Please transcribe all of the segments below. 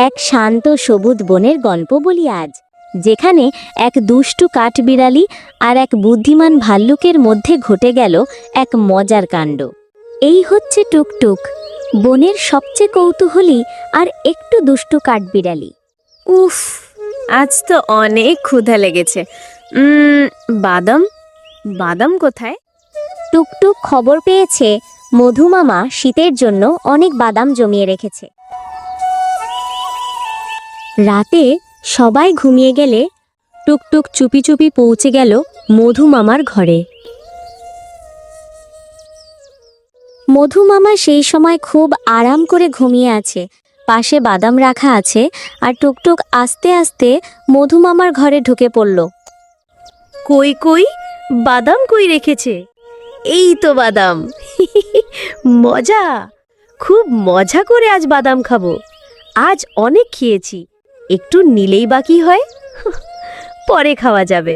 এক শান্ত সবুজ বনের গল্প বলি আজ, যেখানে এক দুষ্টু কাঠবিড়ালি আর এক বুদ্ধিমান ভাল্লুকের মধ্যে ঘটে গেল এক মজার কাণ্ড। এই হচ্ছে টুকটুক, বনের সবচেয়ে কৌতূহলী আর একটু দুষ্টু কাঠবিড়ালি। উফ, আজ তো অনেক ক্ষুধা লেগেছে। বাদাম বাদাম কোথায়? টুকটুক খবর পেয়েছে মধুমামা শীতের জন্য অনেক বাদাম জমিয়ে রেখেছে। রাতে সবাই ঘুমিয়ে গেলে টুকটুক চুপি চুপি পৌঁছে গেল মধুমামার ঘরে। মধুমামা সেই সময় খুব আরাম করে ঘুমিয়ে আছে, পাশে বাদাম রাখা আছে, আর টুকটুক আস্তে আস্তে মধুমামার ঘরে ঢুকে পড়ল। কই কই বাদাম কই রেখেছে? এই তো বাদাম। মজা, খুব মজা করে আজ বাদাম খাবো। আজ অনেক খেয়েছি, একটু নিলেই বাকি হয়, পরে খাওয়া যাবে।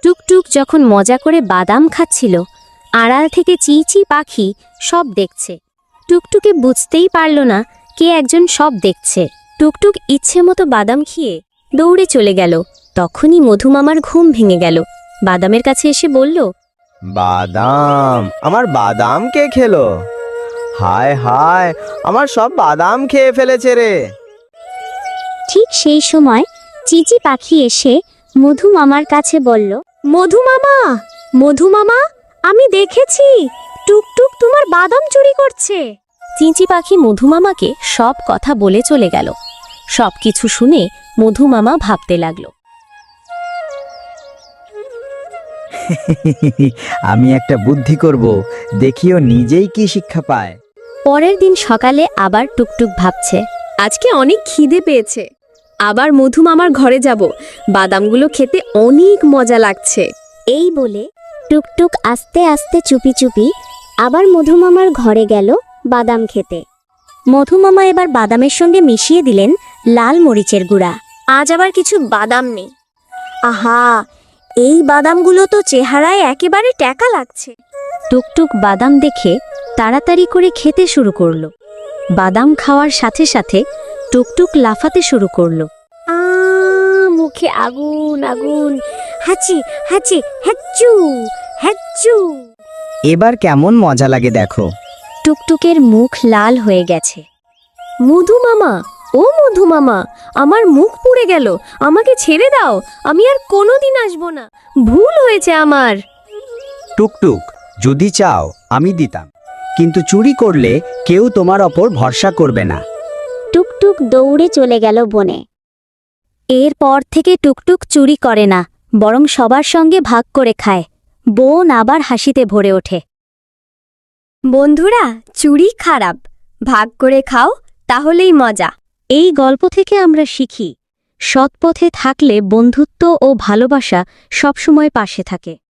টুকটুক যখন মজা করে বাদাম খাচ্ছিল, আড়াল থেকে চিচি পাখি সব দেখছে। টুকটুকে বুঝতেই পারল না কে একজন সব দেখছে। টুকটুক ইচ্ছে মতো বাদাম খেয়ে দৌড়ে চলে গেল। তখনই মধুমামার ঘুম ভেঙে গেল। বাদামের কাছে এসে বলল, বাদাম, আমার বাদাম কে খেলো? হায় হায়, আমার সব বাদাম খেয়ে ফেলেছে রে। ঠিক সেই সময় চিচি পাখি এসে মধুমামার কাছে বলল, মধুমামা, মধুমামা, আমি দেখেছি টুকটুক তোমার বাদাম চুরি করছে। চিঁচি পাখি মধুমামাকে সব কথা বলে চলে গেল। সব কিছু শুনে মধুমামা ভাবতে লাগলো, আমি একটা বুদ্ধি করব, দেখিও নিজেই কি শিক্ষা পায়। পরের দিন সকালে আবার টুকটুক ভাবছে, আজকে অনেক খিদে পেয়েছে, আবার মধুমামার ঘরে যাব, বাদামগুলো খেতে অনেক মজা লাগছে। এই বলে টুকটুক আস্তে আস্তে চুপি চুপি আবার মধুমামার ঘরে গেল বাদাম খেতে। মধুমামা এবার বাদামের সঙ্গে মিশিয়ে দিলেন লাল মরিচের গুঁড়া। আজ আবার কিছু বাদাম নেই। আহা, এই বাদামগুলো তো চেহারায় একেবারে ট্যাকা লাগছে। টুকটুক বাদাম দেখে তাড়াতাড়ি করে খেতে শুরু করলো। বাদাম খাওয়ার সাথে সাথে টুকটুক লাফাতে শুরু করলো। মুখে আগুন আগুন, হাঁচি হাঁচি, হ্যাচু হ্যাচু। এবার কেমন মজা লাগে দেখো। টুকটুকের মুখ লাল হয়ে গেছে। মধুমামা, ও মধুমামা, আমার মুখ পুড়ে গেল, আমাকে ছেড়ে দাও, আমি আর কোনোদিন আসবো না, ভুল হয়েছে আমার। টুকটুক, যদি চাও আমি দিতাম, কিন্তু চুরি করলে কেউ তোমার ওপর ভরসা করবে না। টুকটুক দৌড়ে চলে গেল বনে। এরপর থেকে টুকটুক চুরি করে না, বরং সবার সঙ্গে ভাগ করে খায়। বন আবার হাসিতে ভরে ওঠে। বন্ধুরা, চুরি খারাপ, ভাগ করে খাও, তাহলেই মজা। এই গল্প থেকে আমরা শিখি, সৎ পথে থাকলে বন্ধুত্ব ও ভালোবাসা সবসময় পাশে থাকে।